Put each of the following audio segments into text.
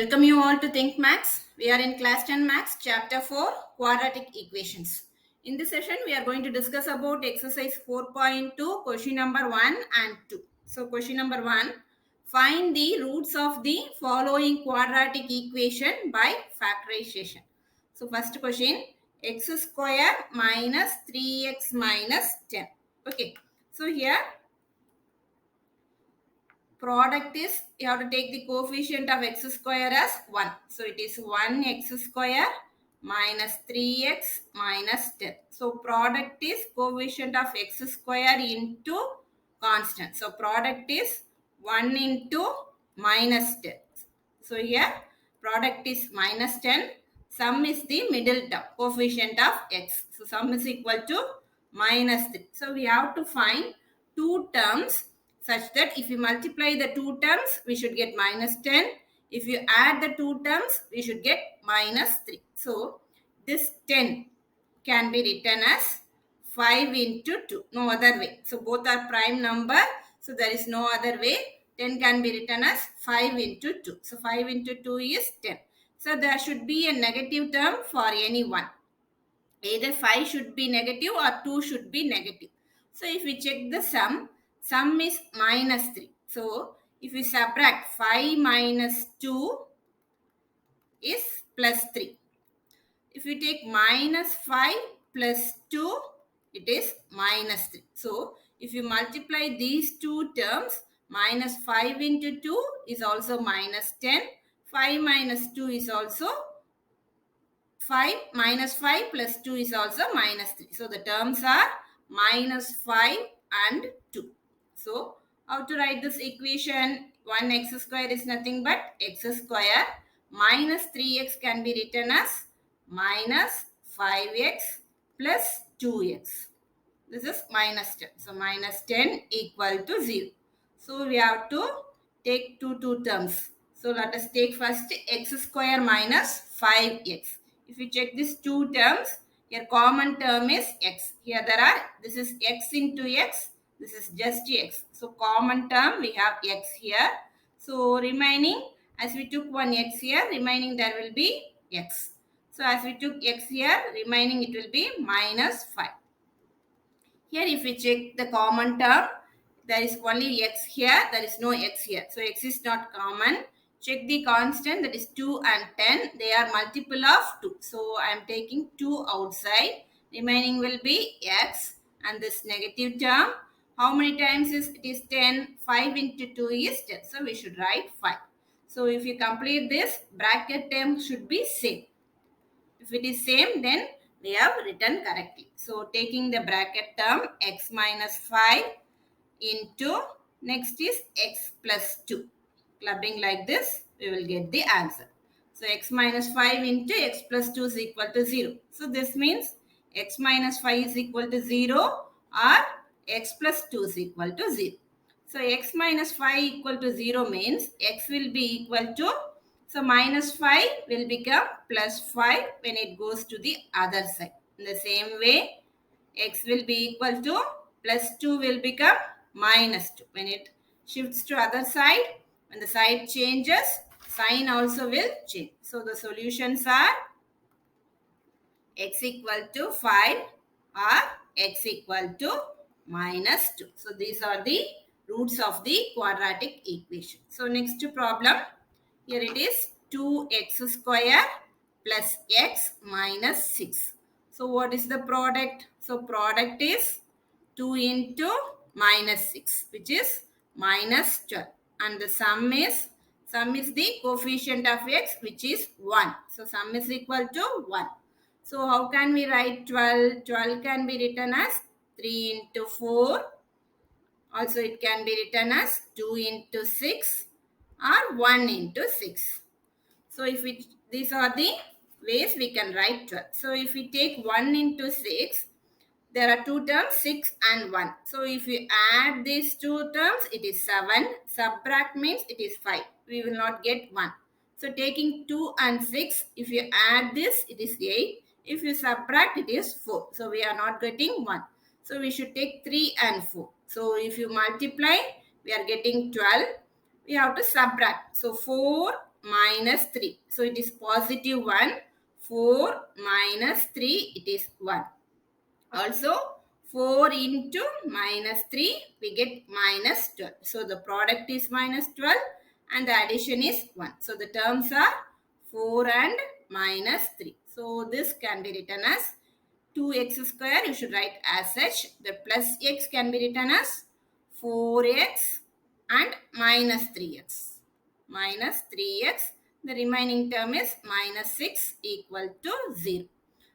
Welcome you all to Think Maths. We are in Class 10 Maths, Chapter 4, Quadratic Equations. In this session, we are going to discuss about Exercise 4.2, question number 1 and 2. So, question number 1, find the roots of the following quadratic equation by factorization. So, first question, x square minus 3x minus 10. Okay, so here product is, you have to take the coefficient of x square as 1. So it is 1x square minus 3x minus 10. So product is coefficient of x square into constant. So product is 1 into minus 10. So here product is minus 10. Sum is the middle term, coefficient of x. So sum is equal to minus 3. So we have to find two terms such that if you multiply the two terms, we should get minus 10. If you add the two terms, we should get minus 3. So, this 10 can be written as 5 into 2. No other way. So, both are prime number. So, there is no other way. 10 can be written as 5 into 2. So, 5 into 2 is 10. So, there should be a negative term for any one. Either 5 should be negative or 2 should be negative. So, if we check the sum is minus 3. So, if we subtract 5 minus 2 is plus 3. If we take minus 5 plus 2, it is minus 3. So, if you multiply these two terms, minus 5 into 2 is also minus 10. 5 minus 2 is also 5. Minus 5 plus 2 is also minus 3. So, the terms are minus 5 and 2. So, how to write this equation? 1x square is nothing but x square minus 3x can be written as minus 5x plus 2x. This is minus 10. So, minus 10 equal to 0. So, we have to take two terms. So, let us take first x square minus 5x. If you check these two terms, your common term is x. Here this is x into x. This is just x. So, common term we have x here. So, remaining, as we took one x here, remaining there will be x. So, as we took x here, remaining it will be minus 5. Here, if we check the common term, there is only x here, there is no x here. So, x is not common. Check the constant, that is 2 and 10. They are multiple of 2. So, I am taking 2 outside. Remaining will be x and this negative term. How many times is it is 10? 5 into 2 is 10. So, we should write 5. So, if you complete this, bracket term should be same. If it is same, then we have written correctly. So, taking the bracket term x minus 5 into next is x plus 2. Clubbing like this, we will get the answer. So, x minus 5 into x plus 2 is equal to 0. So, this means x minus 5 is equal to 0 or x plus 2 is equal to 0. So, x minus 5 equal to 0 means x will be equal to, so minus 5 will become plus 5 when it goes to the other side. In the same way, x will be equal to plus 2 will become minus 2. When it shifts to other side, when the side changes, sign also will change. So, the solutions are x equal to 5 or x equal to minus 2. So, these are the roots of the quadratic equation. So, next problem, here it is 2x square plus x minus 6. So, what is the product? So, product is 2 into minus 6, which is minus 12. And the sum is the coefficient of x, which is 1. So, sum is equal to 1. So, how can we write 12? 12 can be written as 3 into 4. Also, it can be written as 2 into 6 or 1 into 6. So, these are the ways we can write 12. So, if we take 1 into 6, there are two terms 6 and 1. So, if you add these two terms, it is 7. Subtract means it is 5. We will not get 1. So, taking 2 and 6, if you add this, it is 8. If you subtract, it is 4. So, we are not getting 1. So, we should take 3 and 4. So, if you multiply, we are getting 12. We have to subtract. So, 4 minus 3. So it is positive 1. 4 minus 3, it is 1. Also 4 into minus 3, we get minus 12. So the product is minus 12 and the addition is 1. So the terms are 4 and minus 3. So this can be written as 2x square. You should write as such. The plus x can be written as 4x and minus 3x. Minus 3x. The remaining term is minus 6 equal to 0.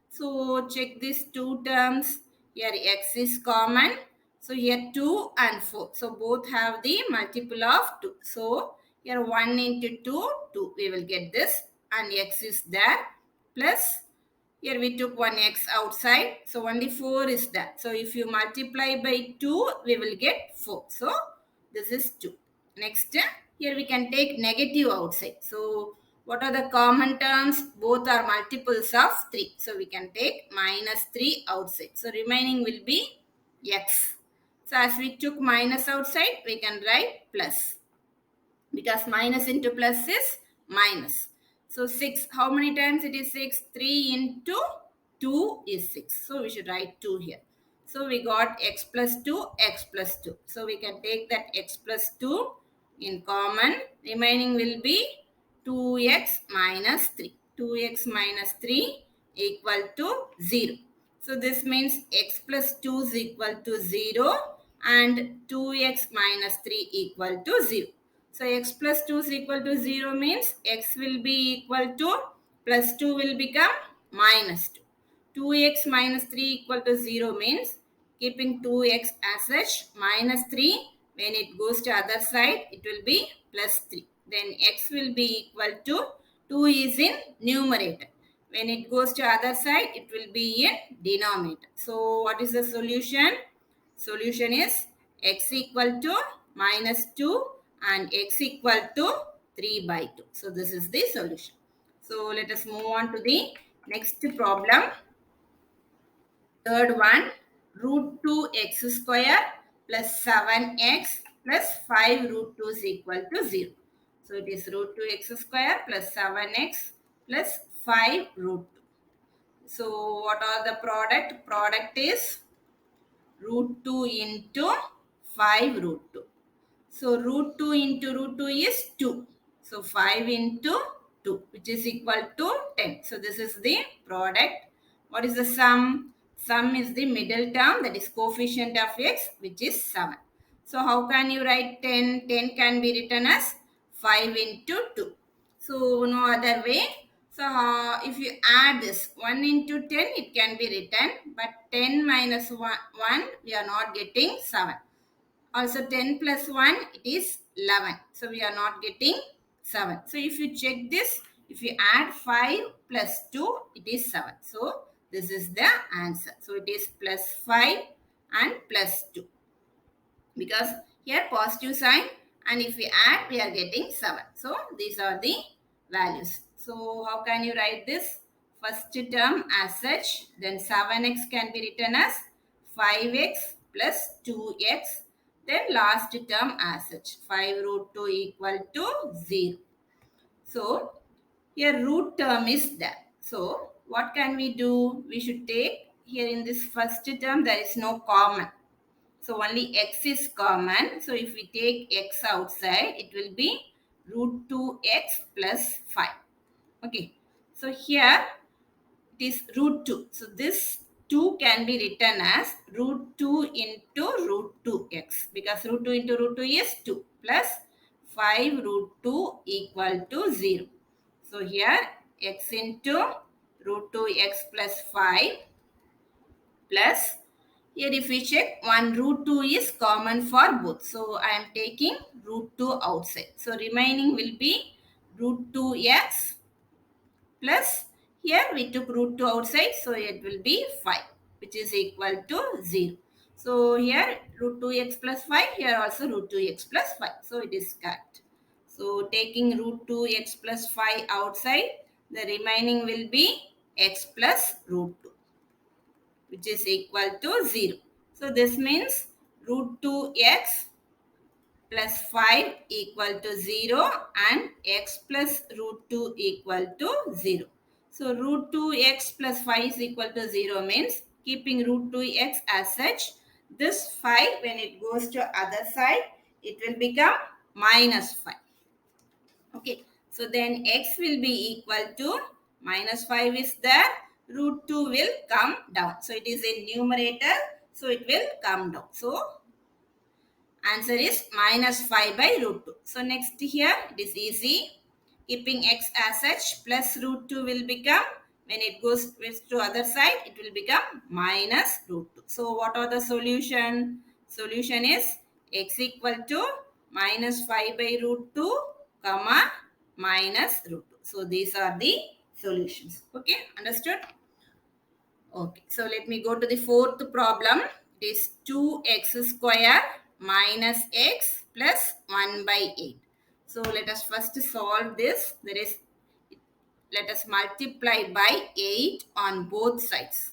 So check these two terms. Here x is common. So here 2 and 4. So both have the multiple of 2. So here 1 into 2, 2. We will get this. And x is there. Plus here we took one x outside. So only 4 is there. So if you multiply by 2, we will get 4. So this is 2. Next, here we can take negative outside. So what are the common terms? Both are multiples of 3. So we can take minus 3 outside. So remaining will be x. So as we took minus outside, we can write plus. Because minus into plus is minus. So 6, how many times it is 6? 3 into 2 is 6. So we should write 2 here. So we got x plus 2, x plus 2. So we can take that x plus 2 in common. Remaining will be 2x minus 3. 2x minus 3 equal to 0. So this means x plus 2 is equal to 0 and 2x minus 3 equal to 0. So x plus 2 is equal to 0 means x will be equal to plus 2 will become minus 2. 2x minus 3 equal to 0 means keeping 2x as such minus 3. When it goes to other side, it will be plus 3. Then x will be equal to 2 is in numerator. When it goes to other side, it will be in denominator. So what is the solution? Solution is x equal to minus 2 and x equal to 3 by 2. So this is the solution. So let us move on to the next problem. Third one, root 2x square plus 7x plus 5 root 2 is equal to 0. So it is root 2x square plus 7x plus 5 root 2. So what are the product? Product is root 2 into 5 root 2. So root 2 into root 2 is 2. So 5 into 2, which is equal to 10. So this is the product. What is the sum? Sum is the middle term, that is coefficient of x, which is 7. So how can you write 10? 10 can be written as 5 into 2. So no other way. So if you add this 1 into 10, it can be written. But 10 minus 1, we are not getting 7. Also 10 plus 1, it is 11. So we are not getting 7. So if you check this, if you add 5 plus 2, it is 7. So this is the answer. So it is plus 5 and plus 2. Because here positive sign, and if we add, we are getting 7. So these are the values. So how can you write this? First term as such, then 7x can be written as 5x plus 2x. Then last term as such, 5 root 2 equal to 0. So here root term is there. So what can we do? We should take here in this first term, there is no common. So only x is common. So if we take x outside, it will be root 2x plus 5. Okay. So here it is root 2. So this 2 can be written as root 2 into root 2x. Because root 2 into root 2 is 2 plus 5 root 2 equal to 0. So here x into root 2x plus 5 plus here if we check 1 root 2 is common for both. So I am taking root 2 outside. So remaining will be root 2x plus here we took root 2 outside. So it will be 5 which is equal to 0. So here root 2x plus 5, here also root 2x plus 5. So it is correct. So taking root 2x plus 5 outside, the remaining will be x plus root 2. Which is equal to 0. So this means root 2x plus 5 equal to 0 and x plus root 2 equal to 0. So root 2x plus 5 is equal to 0 means keeping root 2x as such, this 5 when it goes to other side, it will become minus 5. Okay, so then x will be equal to minus 5 is there, root 2 will come down. So it is a numerator, so it will come down. So answer is minus 5 by root 2. So next here, it is easy. Keeping x as such, plus root 2 will become, when it goes to other side, it will become minus root 2. So what are the solution? Solution is x equal to minus 5 by root 2, comma, minus root 2. So these are the solutions. Okay, understood? Okay, so let me go to the fourth problem. It is 2x square minus x plus 1 by 8. So let us first solve this. Let us multiply by 8 on both sides.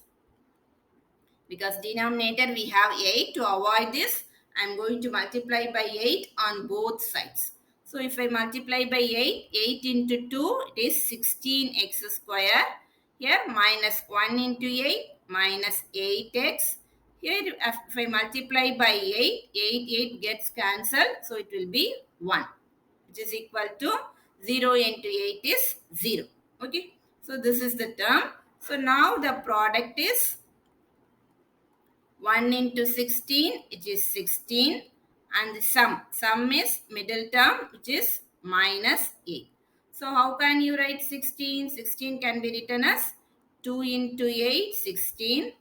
Because denominator we have 8. To avoid this, I am going to multiply by 8 on both sides. So if I multiply by 8, 8 into 2, it is 16x square. Here minus 1 into 8, minus 8x. Here if I multiply by 8, 8 gets cancelled. So it will be 1, which is equal to 0 into 8 is 0. Okay. So this is the term. So now the product is 1 into 16, it is 16, and the sum is middle term, which is minus 8. So how can you write 16? 16 can be written as 2 into 8, 16,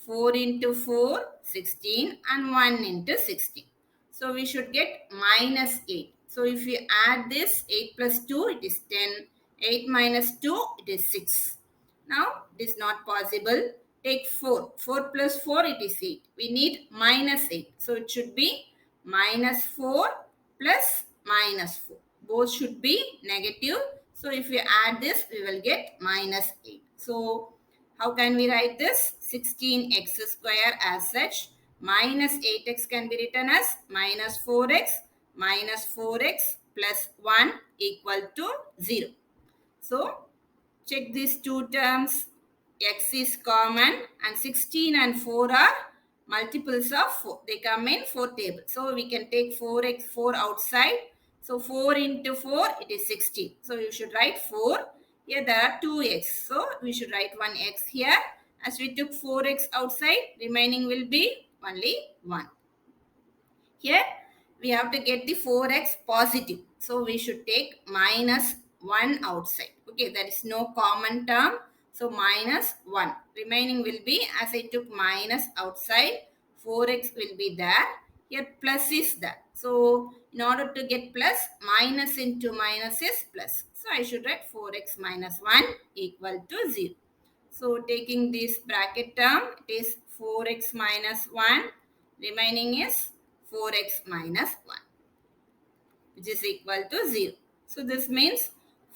4 into 4, 16, and 1 into 16. So we should get minus 8. So if we add this, 8 plus 2, it is 10. 8 minus 2, it is 6. Now, it is not possible. Take 4. 4 plus 4, it is 8. We need minus 8. So, it should be minus 4 plus minus 4. Both should be negative. So, if we add this, we will get minus 8. So, how can we write this? 16x square as such. Minus 8x can be written as minus 4x plus 1 equal to 0. So, check these two terms. X is common and 16 and 4 are multiples of 4. They come in 4 tables. So, we can take 4x, 4 outside. So, 4 into 4, it is 16. So, you should write 4. Here there are 2x. So, we should write 1x here. As we took 4x outside, remaining will be only 1. Here, we have to get the 4x positive. So, we should take minus 1 outside. Okay, there is no common term. So, minus 1. Remaining will be, as I took minus outside, 4x will be there. Here, plus is there. So, in order to get plus, minus into minus is plus. So, I should write 4x minus 1 equal to 0. So, taking this bracket term, it is 4x minus 1. Remaining is 4x minus 1, which is equal to 0. So, this means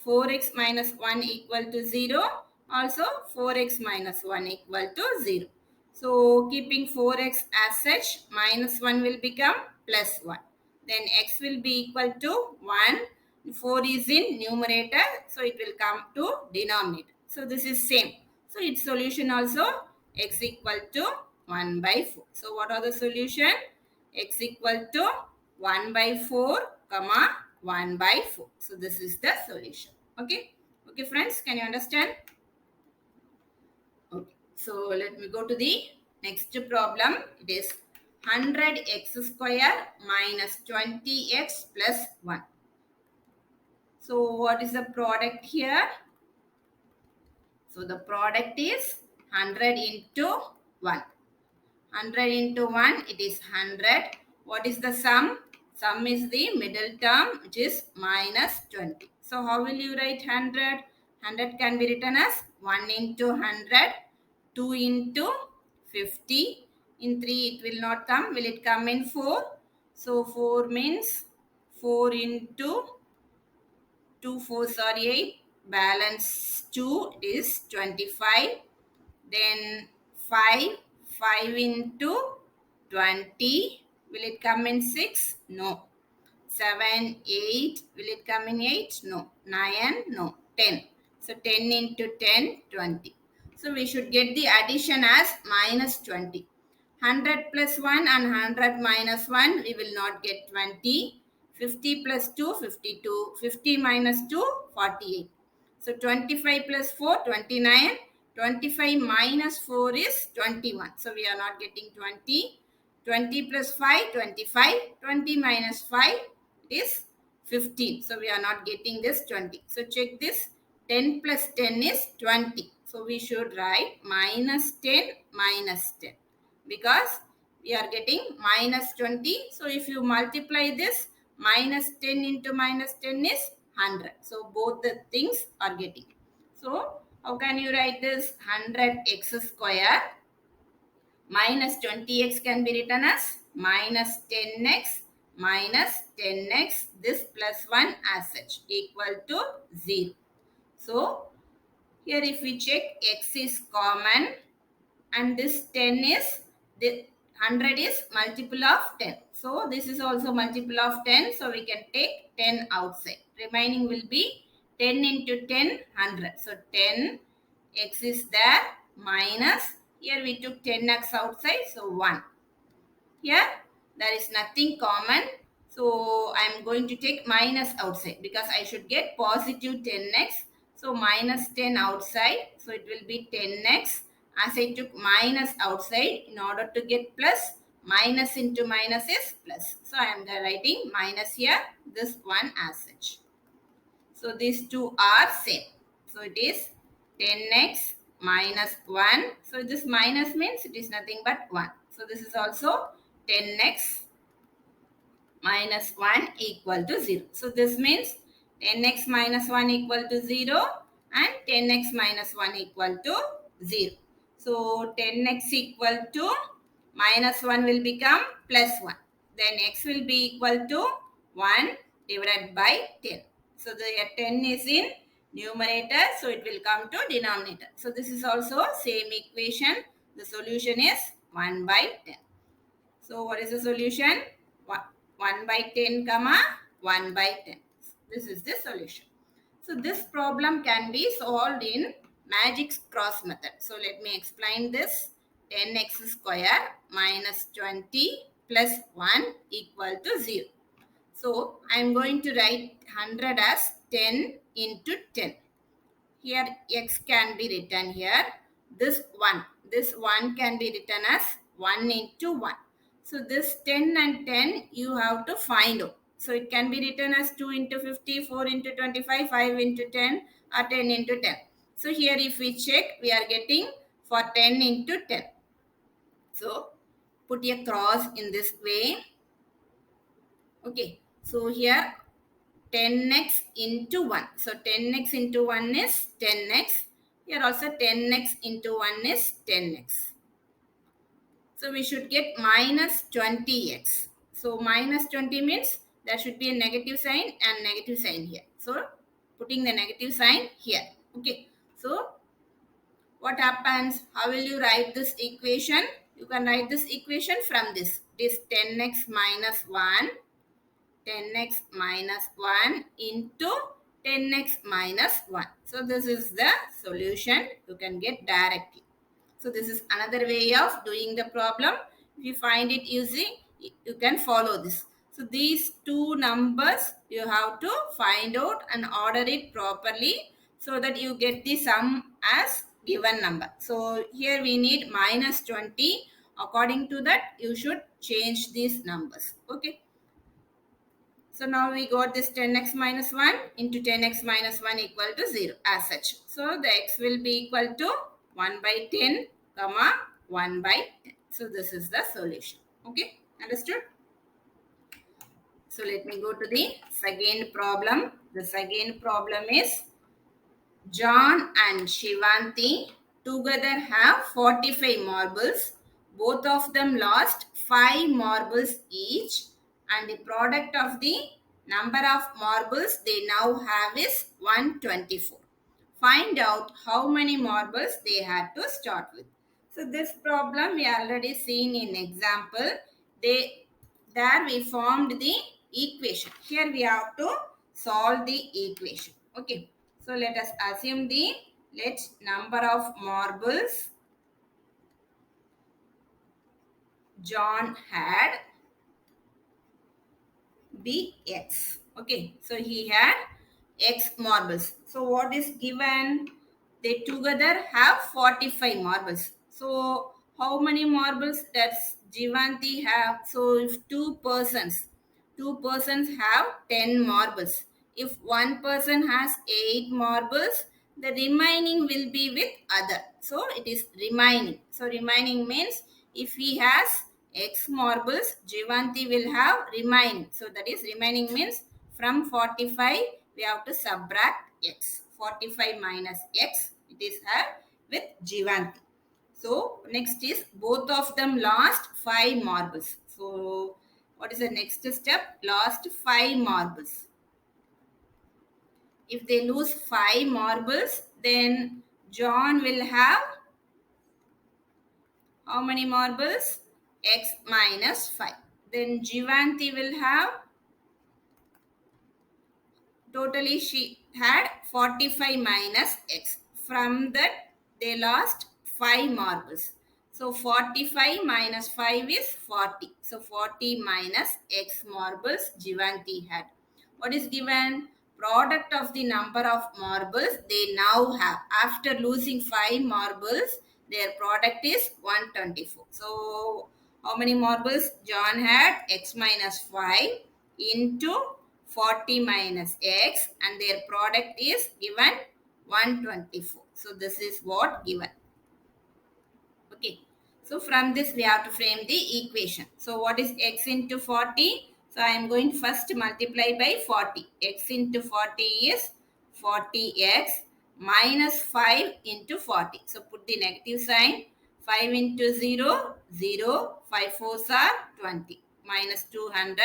4x minus 1 equal to 0. Also, 4x minus 1 equal to 0. So, keeping 4x as such, minus 1 will become plus 1. Then, x will be equal to 1. 4 is in numerator. So, it will come to denominator. So, this is same. So, its solution also x equal to 1 by 4. So, what are the solution? X equal to 1 by 4, comma 1 by 4. So, this is the solution. Okay. Okay, friends. Can you understand? Okay. So, let me go to the next problem. It is 100x square minus 20x plus 1. So, what is the product here? So, the product is 100 into 1. 100 into 1, it is 100. What is the sum? Sum is the middle term, which is minus 20. So, how will you write 100? 100 can be written as 1 into 100, 2 into 50. In 3, it will not come. Will it come in 4? So, 4 means 4 into 2 4s are 8. Balance 2 is 25. Then 5 into 20. Will it come in 6? No. 7, 8. Will it come in 8? No. 9? No. 10. So 10 into 10, 20. So we should get the addition as minus 20. 100 plus 1 and 100 minus 1, we will not get 20. 50 plus 2, 52. 50 minus 2, 48. So 25 plus 4, 29. 25 minus 4 is 21. So we are not getting 20. 20 plus 5, 25. 20 minus 5 is 15. So we are not getting this 20. So check this. 10 plus 10 is 20. So we should write minus 10 minus 10. Because we are getting minus 20. So if you multiply this, minus 10 into minus 10 is 100. So both the things are getting. So how can you write this? 100x square minus 20x can be written as minus 10x minus 10x, this plus 1 as such, equal to 0. So here if we check, x is common and this 10 is, the 100 is multiple of 10. So this is also multiple of 10. So we can take 10 outside. Remaining will be 10 into 10, 100. So 10, x is there, minus, here we took 10x outside, so 1. Here there is nothing common. So I am going to take minus outside because I should get positive 10x. So minus 10 outside. So it will be 10x. As I took minus outside, in order to get plus, minus into minus is plus. So I am writing minus here, this one as such. So these two are same. So it is 10x minus 1. So this minus means it is nothing but 1. So this is also 10x minus 1 equal to 0. So this means 10x minus 1 equal to 0 and 10x minus 1 equal to 0. So 10x equal to minus 1 will become plus 1. Then x will be equal to 1 divided by 10. So the 10 is in numerator, so it will come to denominator. So this is also same equation. The solution is 1 by 10. So what is the solution? 1 by 10 comma 1 by 10. This is the solution. So this problem can be solved in magic cross method. So let me explain this. 10x square minus 20 plus 1 equal to 0. So I am going to write 100 as 10 into 10. Here x can be written here. This 1 can be written as 1 into 1. So this 10 and 10 you have to find out. So it can be written as 2 into 50, 4 into 25, 5 into 10 or 10 into 10. So here if we check, we are getting for 10 into 10. So put a cross in this way. Okay. So here 10x into 1. So 10x into 1 is 10x. Here also 10x into 1 is 10x. So we should get minus 20x. So minus 20 means there should be a negative sign and negative sign here. So putting the negative sign here. Okay. So what happens? How will you write this equation? You can write this equation from this. This 10x minus 1. 10x minus 1 into 10x minus 1. So this is the solution you can get directly. So this is another way of doing the problem. If you find it easy, you can follow this. So these two numbers you have to find out and order it properly so that you get the sum as given number. So here we need minus 20. According to that, you should change these numbers. Okay. So now we got this 10x minus 1 into 10x minus 1 equal to 0 as such. So the x will be equal to 1 by 10 comma 1 by 10. So this is the solution. Okay, understood? So let me go to the second problem. The second problem is John and Shivanti together have 45 marbles. Both of them lost 5 marbles each. And the product of the number of marbles they now have is 124. Find out how many marbles they had to start with. So this problem we already seen in example. There we formed the equation. Here we have to solve the equation. Okay. So let us assume let number of marbles John had be X. Okay, so he had X marbles. So what is given? They together have 45 marbles. So how many marbles does Jivanti have? So if two persons have 10 marbles. If one person has 8 marbles, the remaining will be with other. So it is remaining. So remaining means if he has X marbles, Jivanti will have remaining. So that is remaining means from 45 we have to subtract X. 45 minus X it is have with Jivanti. So next is both of them lost 5 marbles. So what is the next step? Lost 5 marbles. If they lose 5 marbles, then John will have how many marbles? X minus 5. Then Jivanti will have, totally she had 45 minus X. From that they lost 5 marbles. So 45 minus 5 is 40. So 40 minus X marbles Jivanti had. What is given? Product of the number of marbles they now have. After losing 5 marbles, their product is 124. So how many marbles John had? X minus 5 into 40 minus X, and their product is given 124. So this is what given. Okay. So from this we have to frame the equation. So what is X into 40? So I am going to first multiply by 40. X into 40 is 40X minus 5 into 40. So put the negative sign. 5 into 0, 0. 5 fours are 20. Minus 200.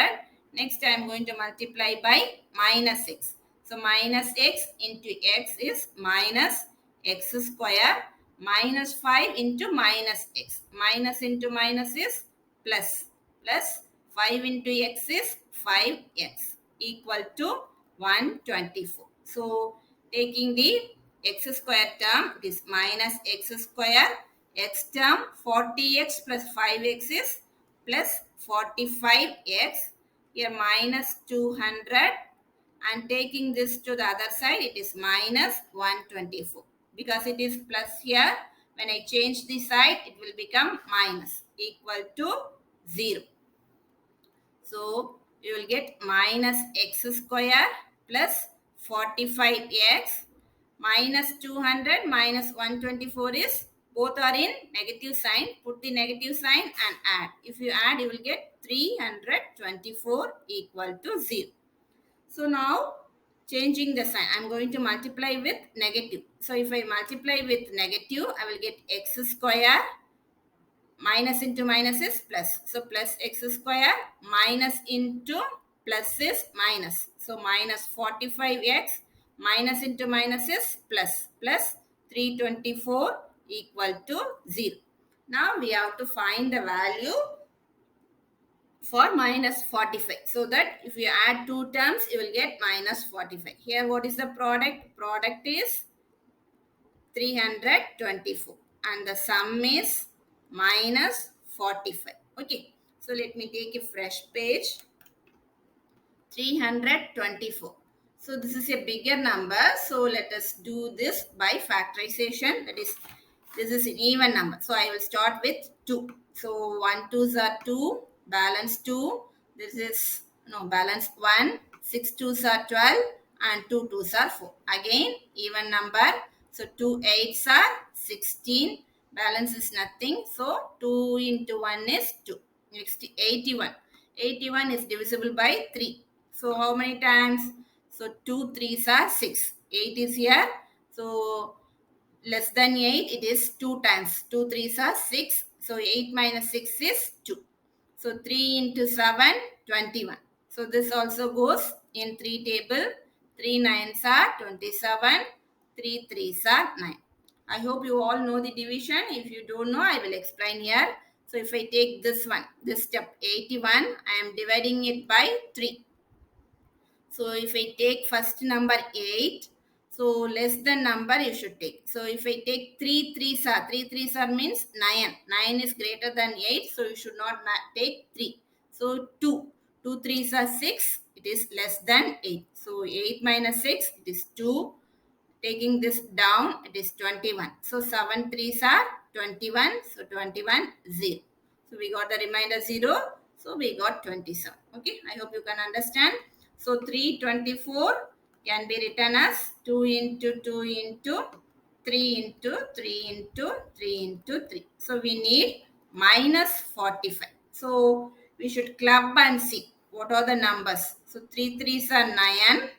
Next I am going to multiply by minus X. So minus X into X is minus X square minus 5 into minus X. Minus into minus is plus. Plus 5 into X is 5X equal to 124. So taking the X square term, it is minus X square. X term 40X plus 5X is plus 45X. Here minus 200, and taking this to the other side, it is minus 124. Because it is plus here, when I change the side, it will become minus equal to 0. So you will get minus X square plus 45X minus 200 minus 124 is, both are in negative sign. Put the negative sign and add. If you add, you will get 324 equal to 0. So now changing the sign, I am going to multiply with negative. So if I multiply with negative, I will get X square. Minus into minus is plus. So plus X square minus into plus is minus. So minus 45X minus into minus is plus. Plus 324 equal to 0. Now we have to find the value for minus 45. So that if you add two terms, you will get minus 45. Here what is the product? Product is 324 and the sum is minus 45. Okay. So let me take a fresh page. 324. So this is a bigger number. So let us do this by factorization. That is, this is an even number. So I will start with 2. So 1 2s are 2. Balance 2. This is, no, balance 1. 6 2s are 12. And 2 2s are 4. Again, even number. So 2 8s are 16. Balance is nothing. So 2 into 1 is 2. Next 81. 81 is divisible by 3. So how many times? So 2 3s are 6. 8 is here. So less than 8, it is 2 times. 2 3s are 6. So 8 minus 6 is 2. So 3 into 7, 21. So this also goes in 3 table. 3 9s are 27. 3 3s are 9. I hope you all know the division. If you don't know, I will explain here. So if I take this one, this step 81, I am dividing it by 3. So if I take first number 8, so less than number you should take. So if I take 3 3s are, 3 3s are means 9. 9 is greater than 8, so you should not take 3. So 2. 2 3s are 6, it is less than 8. So 8 minus 6, it is 2. Taking this down, it is 21. So 7 3s are 21. So 21 0. So we got the remainder 0. So we got 27. Okay, I hope you can understand. So 324 can be written as 2 into 2 into 3 into 3 into 3 into 3. So we need minus 45. So we should club and see what are the numbers. So 3 3s are 9.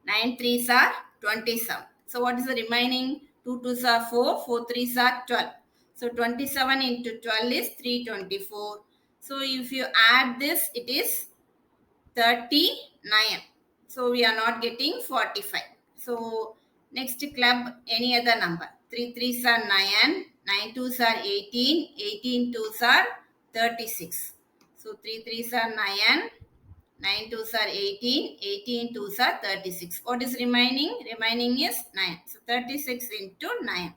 9 3s are 27. So what is the remaining? 2 2s are 4, 4 3s are 12. So 27 into 12 is 324. So if you add this, it is 39. So we are not getting 45. So next club any other number. 3 3s are 9, 9 2s are 18, 18 2s are 36. So 3 3s are 9, 9 twos are 18, 18 twos are 36. What is remaining? Remaining is 9. So 36 into 9.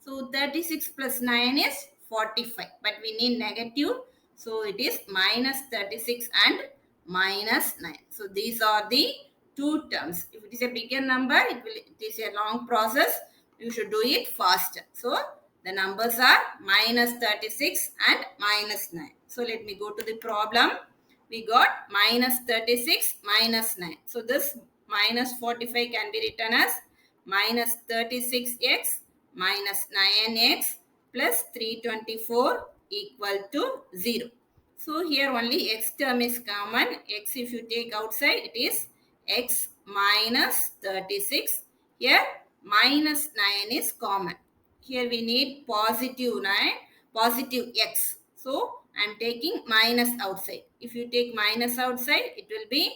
So 36 plus 9 is 45. But we need negative. So it is minus 36 and minus 9. So these are the two terms. If it is a bigger number, it is a long process. You should do it faster. So the numbers are minus 36 and minus 9. So let me go to the problem. We got minus 36 minus 9. So this minus 45 can be written as minus 36x minus 9x plus 324 equal to 0. So here only x term is common. X if you take outside, it is x minus 36. Here minus 9 is common. Here we need positive 9, positive x. So I am taking minus outside. If you take minus outside, it will be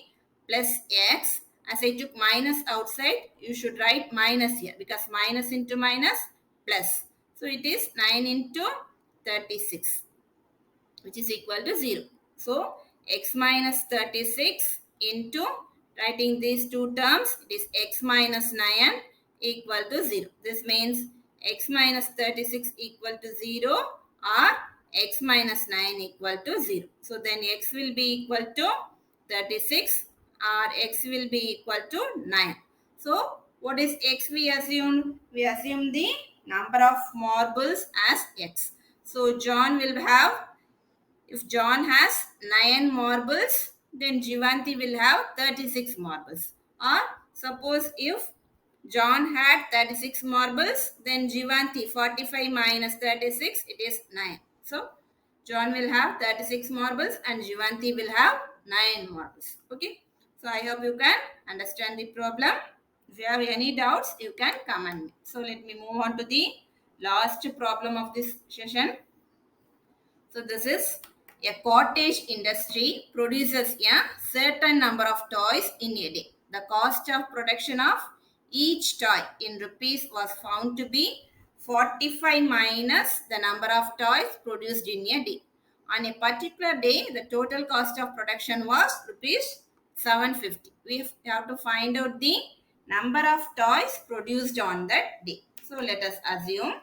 plus x. As I took minus outside, you should write minus here because minus into minus plus. So it is 9 into 36, which is equal to 0. So x minus 36 into, writing these two terms, it is x minus 9 equal to 0. This means x minus 36 equal to 0 or x minus 9 equal to 0. So then x will be equal to 36 or x will be equal to 9. So what is x we assume? We assume the number of marbles as x. So John will have, if John has 9 marbles, then Jivanti will have 36 marbles. Or suppose if John had 36 marbles, then Jivanti 45 minus 36, it is 9. So John will have 36 marbles and Jivanti will have 9 marbles. Okay. So I hope you can understand the problem. If you have any doubts, you can comment me. So let me move on to the last problem of this session. So this is a cottage industry produces a certain number of toys in a day. The cost of production of each toy in rupees was found to be 45 minus the number of toys produced in a day. On a particular day, the total cost of production was rupees 750. We have to find out the number of toys produced on that day. So let us assume.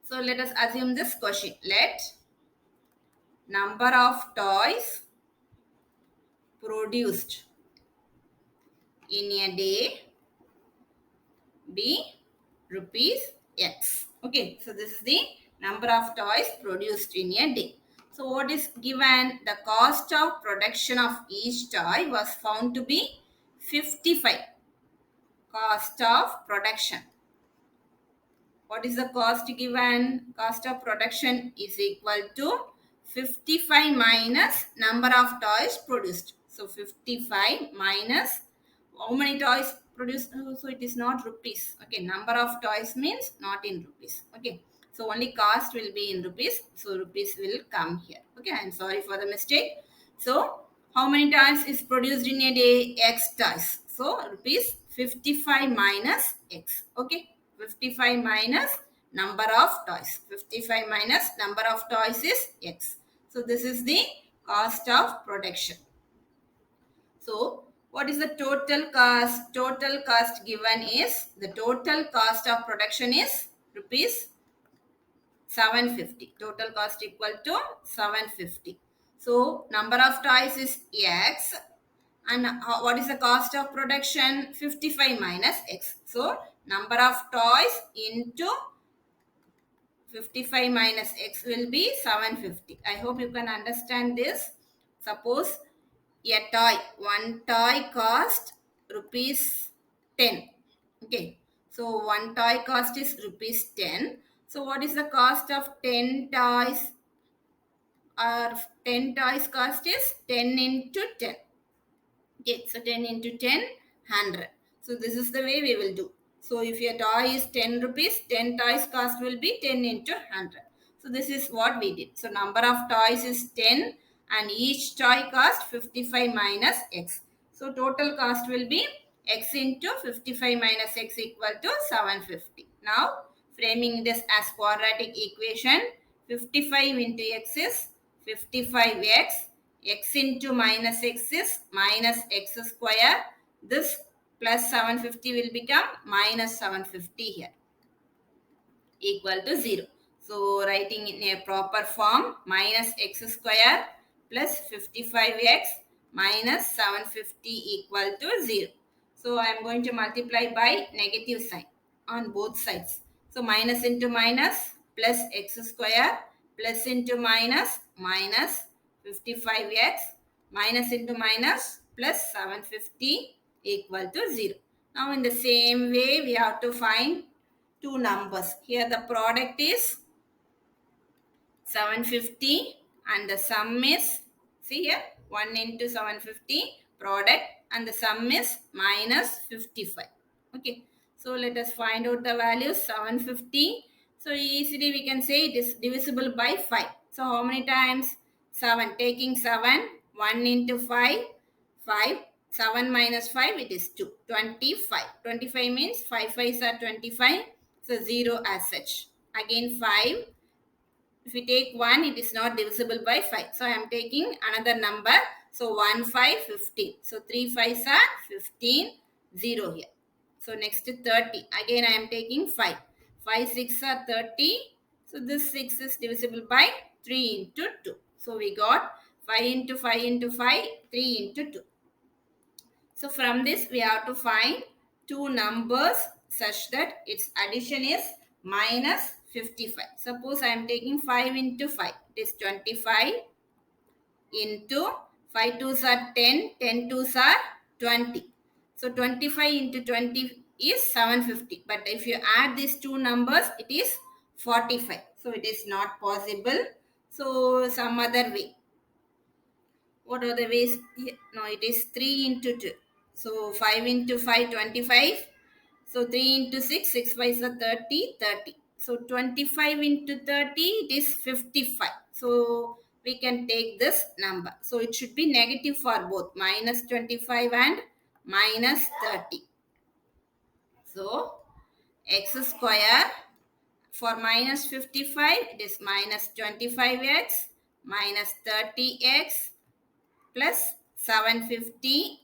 So let us assume this question. Let number of toys produced in a day be rupees x. Okay, so this is the number of toys produced in a day. So what is given? The cost of production of each toy was found to be 55. Cost of production. What is the cost given? Cost of production is equal to 55 minus number of toys produced. So 55 minus how many toys produced? So it is not rupees. Okay, number of toys means not in rupees. Okay, so only cost will be in rupees. So rupees will come here. Okay, I am sorry for the mistake. So how many toys is produced in a day? X toys. So rupees 55 minus x. Okay. 55 minus number of toys. 55 minus number of toys is x. So this is the cost of production. So what is the total cost? Total cost given is, the total cost of production is rupees 750. Total cost equal to 750. So number of toys is X, and what is the cost of production? 55 minus X. So number of toys into 55 minus X will be 750. I hope you can understand this. Suppose a toy, one toy cost rupees 10. Okay, so one toy cost is rupees 10. So what is the cost of 10 toys? Our 10 toys cost is 10 into 10. Okay, so 10 into 10, 100. So this is the way we will do. So if your toy is 10 rupees, 10 toys cost will be 10 into 100. So this is what we did. So number of toys is 10 and each toy cost 55 minus X. So total cost will be X into 55 minus X equal to 750. Now framing this as quadratic equation, 55 into X is 55X. X into minus X is minus X square. This plus 750 will become minus 750 here, equal to 0. So writing in a proper form, minus X square plus 55X minus 750 equal to 0. So I am going to multiply by negative sign on both sides. So minus into minus plus X square plus into minus minus 55X minus into minus plus 750 equal to 0. Now in the same way we have to find two numbers. Here the product is 750 and the sum is, see here, 1 into 750 product and the sum is minus 55. Okay, so let us find out the value 750. So easily we can say it is divisible by 5. So how many times? 7. Taking 7, 1 into 5, 5. 7 minus 5, it is 2. 25. 25 means 5 5s are 25. So 0 as such. Again 5. If we take 1, it is not divisible by 5. So I am taking another number. So 1 5, 15. So 3 5s are 15. 0 here. So next to 30. Again I am taking 5. 5 6 are 30. So this 6 is divisible by 3 into 2. So we got 5 into 5 into 5, 3 into 2. So from this we have to find two numbers such that its addition is minus 55. Suppose I am taking 5 into 5. It is 25 into 5 2s are 10, 10 2s are 20. So 25 into 20 is 750. But if you add these two numbers, it is 45. So it is not possible. So some other way. What are the ways? No, it is 3 into 2. So 5 into 5, 25. So 3 into 6, 6 5 is 30, 30. So 25 into 30, it is 55. So we can take this number. So it should be negative for both, minus 25 and minus 30. So x square for minus 55, it is minus 25x minus 30x plus 750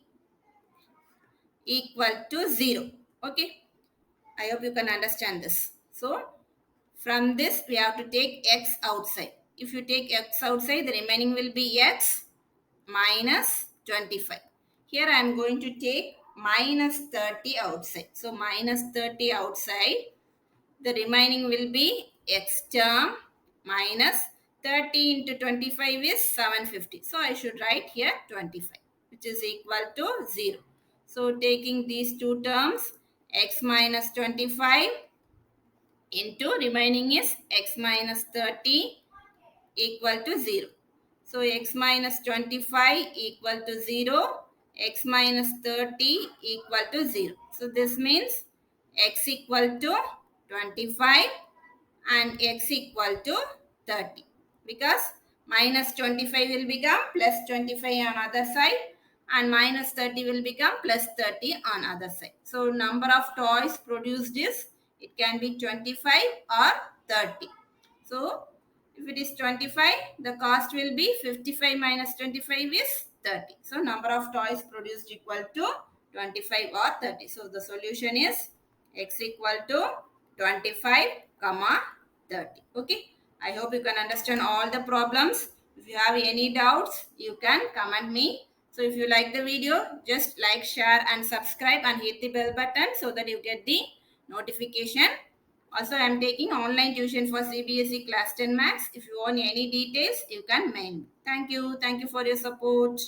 equal to 0. Okay. I hope you can understand this. So, from this we have to take x outside. If you take x outside, the remaining will be x minus 25. Here I am going to take minus 30 outside. So, minus 30 outside. The remaining will be x term minus 30 into 25 is 750. So, I should write here 25, which is equal to 0. So, taking these two terms, x minus 25 into remaining is x minus 30 equal to 0. So, x minus 25 equal to 0, x minus 30 equal to 0. So, this means x equal to 25 and x equal to 30, because minus 25 will become plus 25 on other side and minus 30 will become plus 30 on other side. So number of toys produced is, it can be 25 or 30. So If it is 25, the cost will be 55 minus 25 is 30. So number of toys produced equal to 25 or 30. So the solution is x equal to 25 comma 30. Okay. I hope you can understand all the problems. If you have any doubts, you can comment me. So if you like the video, just like, share and subscribe and hit the bell button so that you get the notification. Also, I am taking online tuition for CBSE Class 10 Maths. If you want any details, you can mail me. Thank you. Thank you for your support.